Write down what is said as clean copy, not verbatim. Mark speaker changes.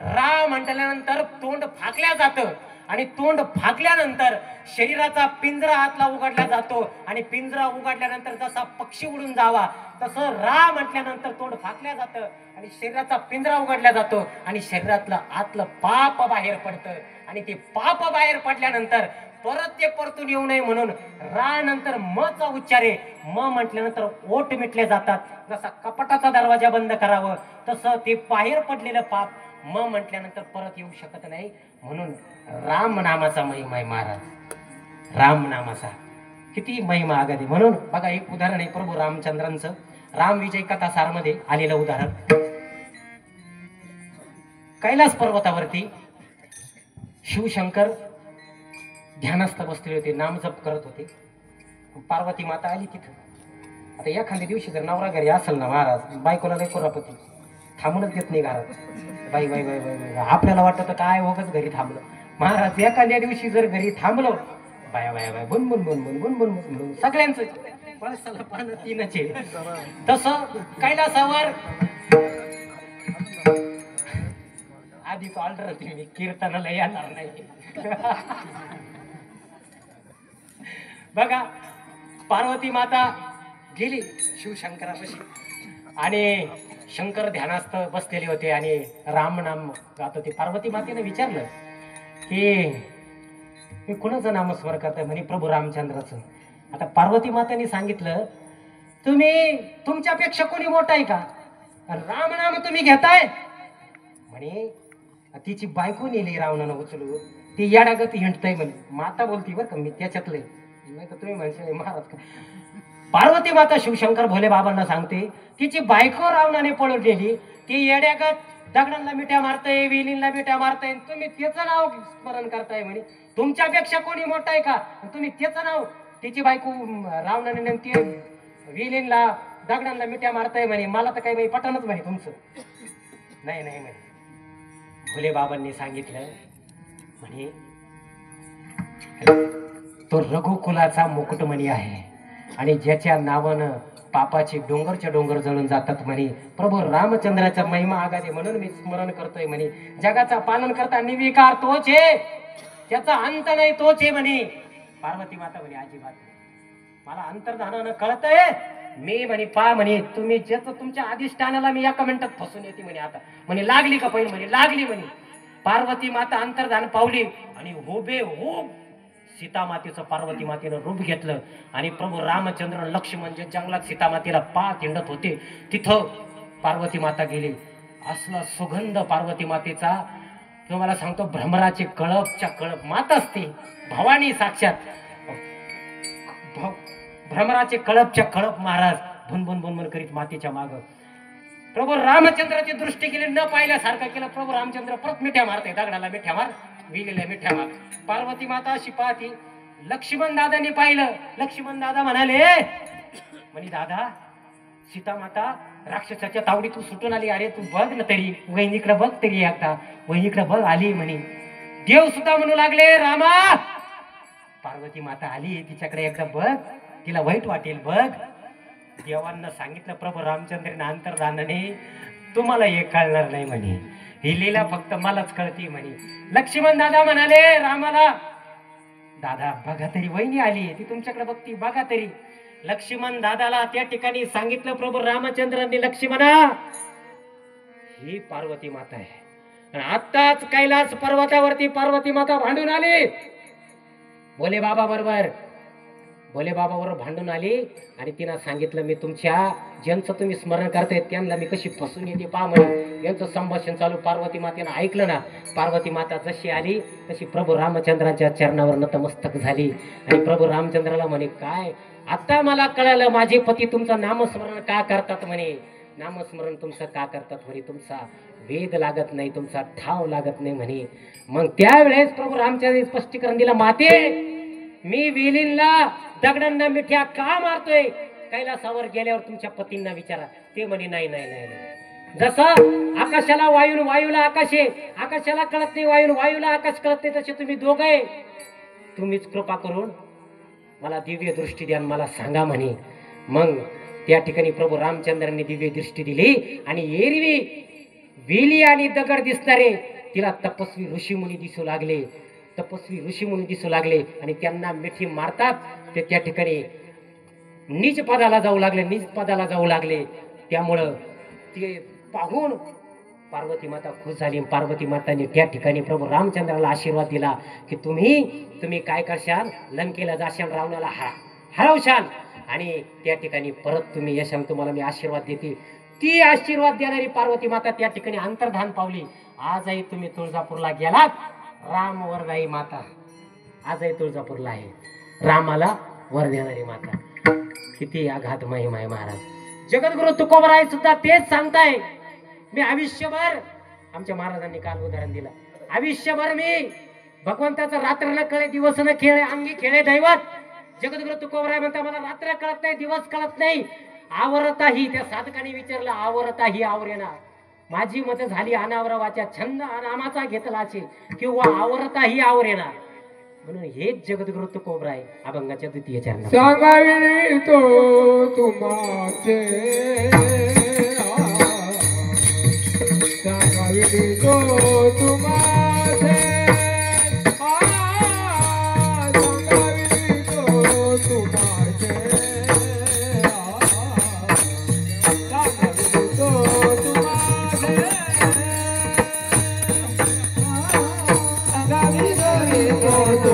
Speaker 1: रा म्हटल्यानंतर तोंड फाकल्या जातं आणि तोंड फाकल्यानंतर शरीराचा पिंजरा आतला उघडला जातो आणि पिंजरा उघडल्यानंतर जसा पक्षी उडून जावा तसं रा म्हटल्यानंतर तोंड फाकल्या जातं आणि शरीराचा पिंजरा उघडला जातो आणि शरीरातलं आतलं पाप बाहेर पडतं आणि ते पाप बाहेर पडल्यानंतर परत ते परतून येऊ नये म्हणून रा नंतर म चा उच्चार आहे. म म्हटल्यानंतर ओठ मिटले जातात. जसा कपाटाचा दरवाजा बंद करावं तसं ते बाहेर पडलेलं पाप म म्हटल्यानंतर परत येऊ शकत नाही. म्हणून राम नामाचा महिमा आहे महाराज. राम नामाचा किती महिमा आगाधी. म्हणून बघा एक उदाहरण आहे प्रभू रामचंद्रांचं राम विजय कथा सार मध्ये आलेलं उदाहरण. कैलास पर्वतावरती शिवशंकर ध्यानस्थ बसलेले होते, नामजप करत होते. पार्वती माता आली तिथं. आता एखाद्या दिवशी जर नवरा घरी असेल ना महाराज, बायकोला नाही कोरापती थांबूनच देत नाही घरात. बाई बाई बाई बाई बाई आपल्याला वाटतं काय वगच घरी थांबलं. महाराज एखाद्या दिवशी जर घरी थांबलो बाया बाया बाय बुन बुन बुन बुन बुन बुन बुन सगळ्यांचं पळसाला पानं तीनच आहे. तसं कैलासावर आधीच ऑर्डर होती मी कीर्तनाला येणार नाही. बघा पार्वती माता गेली शिवशंकरापाशी आणि शंकर ध्यानास्थ बसलेले होते आणि राम नाम गात होते. पार्वती मातेने विचारलं की मी कुणाचं नामस्मरण करताय? म्हणे प्रभू रामचंद्राचं. आता पार्वती मातेने सांगितलं तुम्ही तुमच्यापेक्षा कोणी मोठा आहे का? राम नाम तुम्ही घेताय? म्हणे तिची बायको नेली रावणानं उचलू, ती याडागत हिंडताय म्हणे. माता बोलती बरं का, मी त्याच्यातले नाही तर तुम्ही म्हणशाल महाराज का. पार्वती माता शिवशंकर भोले बाबांना सांगते तिची बायको रावणाने पळून गेली, ती येड्यागत दगडांना मिठ्या मारताय, विलींना मिठ्या मारताय, तुम्ही त्याचं नाव स्मरण करताय. म्हणे तुमच्यापेक्षा कोणी मोठा आहे का? तुम्ही त्याचं नाव, तिची बायको रावणाने नेमती विलीनला दगडांना मिठ्या मारताय. म्हणे मला तर काही बाई पटनच म्हणे तुमचं. नाही नाही म्हणे. भोले बाबांनी सांगितलं म्हणे तो रघुकुलाचा मुकुटमणी आहे आणि ज्याच्या नावानं पापाचे डोंगरच्या डोंगर जळून जातात. म्हणे प्रभू रामचंद्राचा महिमा आगाधे म्हणून मी स्मरण करतोय. म्हणे जगाचा पालन करता निर्विकार तोच आहे, त्याचा अंत नाही तोच आहे. म्हणे पार्वती माता म्हणे अजिबात मला अंतर्धानानं कळतंय. मी म्हणे पा म्हणे तुम्ही ज्याचं तुमच्या अधिष्ठानाला मी एका मिनिटात फसून येते म्हणे. आता म्हणे लागली का पहिले? म्हणे लागली. म्हणे पार्वती माता अंतर्धान पावली आणि होबे हो सीता मातेचं पार्वती मातेनं रूप घेतलं आणि प्रभू रामचंद्र लक्ष्मण जे जंगलात सीता मातेला पाहत हिंडत होते तिथं पार्वती माता गेली. असला सुगंध पार्वती मातेचा तुम्हाला सांगतो. भ्रमराचे कळपच्या कळप माता असते भवानी साक्षात. भ्रमराचे कळपच्या कळप महाराज भुनभुन भुनभुन करीत मातेच्या माग. प्रभू रामचंद्राची दृष्टी केली न पाहिल्यासारखं केलं. प्रभू रामचंद्र परत मिठ्या मारते, दगडाला मिठ्या मार, विलेला मिठ्या मार. पार्वती माता अशी पाहती. लक्ष्मण दादाने पाहिलं. लक्ष्मण दादा म्हणाले म्हणे दादा सीता माता राक्षसाच्या तावडीतून सुटून आली. अरे तू बघ ना तरी, वहिनीकडे बघ तरी एकदा, वहिनीकडे बघ आली. म्हणे देव सुद्धा म्हणू लागले रामा पार्वती माता आली तिच्याकडे एकदा बघ, तिला वाईट वाटेल बघ. देवांना सांगितलं प्रभू रामचंद्राने अंतर्धानाने तुम्हाला हे कळणार नाही म्हणे, ही लीला फक्त मलाच कळती म्हणे. लक्ष्मण दादा म्हणाले रामाला दादा बघा तरी वहिनी आली ती तुमच्याकडे बघती बघा तरी. लक्ष्मण दादाला त्या ठिकाणी सांगितलं प्रभू रामचंद्रांनी लक्ष्मणा ही पार्वती माता आहे. आत्ताच कैलास पर्वतावरती पार्वती माता भांडून आली भोले बाबा बरोबर. भोले बाबाबरोबर भांडून आली आणि तिनं सांगितलं मी तुमच्या ज्यांचं तुम्ही स्मरण करताय त्यांना मी कशी फसून येते पहा म्हणे. यांचं संभाषण चालू पार्वती मातेनं ऐकलं ना. पार्वती माता जशी आली तशी प्रभू रामचंद्रांच्या चरणावर नतमस्तक झाली आणि प्रभू रामचंद्राला म्हणे काय आता मला कळालं माझे पती तुमचं नामस्मरण का करतात म्हणे. नामस्मरण तुमचं का करतात म्हणे तुमचा वेद लागत नाही, तुमचा ठाव लागत नाही म्हणे. मग त्यावेळेस प्रभू रामचंद्रांनी स्पष्टीकरण दिलं माते मी विलीनला दगडांना मिठ्या का मारतोय कैलासावर गेल्यावर तुमच्या पतींना विचारा. ते म्हणे नाही नाही नाही. जसं आकाशाला वायू वायूला आकाश आहे, आकाशाला कळत नाही वायू वायूला आकाश कळत नाही, तसे तुम्ही दोघे तुम्हीच कृपा करून मला दिव्य दृष्टी द्या मला सांगा म्हणे. मग त्या ठिकाणी प्रभू रामचंद्रांनी दिव्य दृष्टी दिली आणि एरवी वेली आणि दगड दिसणारे तिला तपस्वी ऋषीमुनी दिसू लागले. तपस्वी ऋषीमुनी दिसू लागले आणि त्यांना मिठी मारतात ते त्या ठिकाणी नीच पदाला जाऊ लागले, नीच पदाला जाऊ लागले. त्यामुळं ते पाहून पार्वती माता खुश झाली. पार्वती माताने त्या ठिकाणी प्रभू रामचंद्राला आशीर्वाद दिला की तुम्ही काय करशाल, लंकेला जाशाल, रावणाला हरवशाल आणि त्या ठिकाणी परत तुम्ही यशाल, तुम्हाला मी आशीर्वाद देते. ती आशीर्वाद देणारी पार्वती माता त्या ठिकाणी अंतर्धान पावली. आजही तुम्ही तुळजापूरला गेलात, राम वर नाही माता आजही तुळजापूरला आहे, रामाला वर देणारी माता. किती आघात महिमा आहे महाराज. जगद्गुरु तुकोबराय सुद्धा तेच सांगताय. मी आयुष्यभर, आमच्या महाराजांनी काल उदाहरण दिलं, आयुष्यभर मी भगवंताचा रात्र न कळे दिवस न खेळे अंगी खेळे दैवत. जगद्गुरु तुकोबराय म्हणता मला रात्र कळत नाही, दिवस कळत नाही, आवरताही. त्या साधकाने विचारलं आवरताही आवरेना. माझी मत झाली अनावर वाचा, छंद नामाचा घेतलाचे किंवा आवरताही आवरेना. म्हणून हेच जगद्गुरु तुकोबराय अभंगाच्या द्वितीय चरणात
Speaker 2: सांगावी तो तुमाचे, सांगावी तो तुमाचे, सांगावी तो तुमाचे, सांगावी तो तुमाचे, सांगावी तो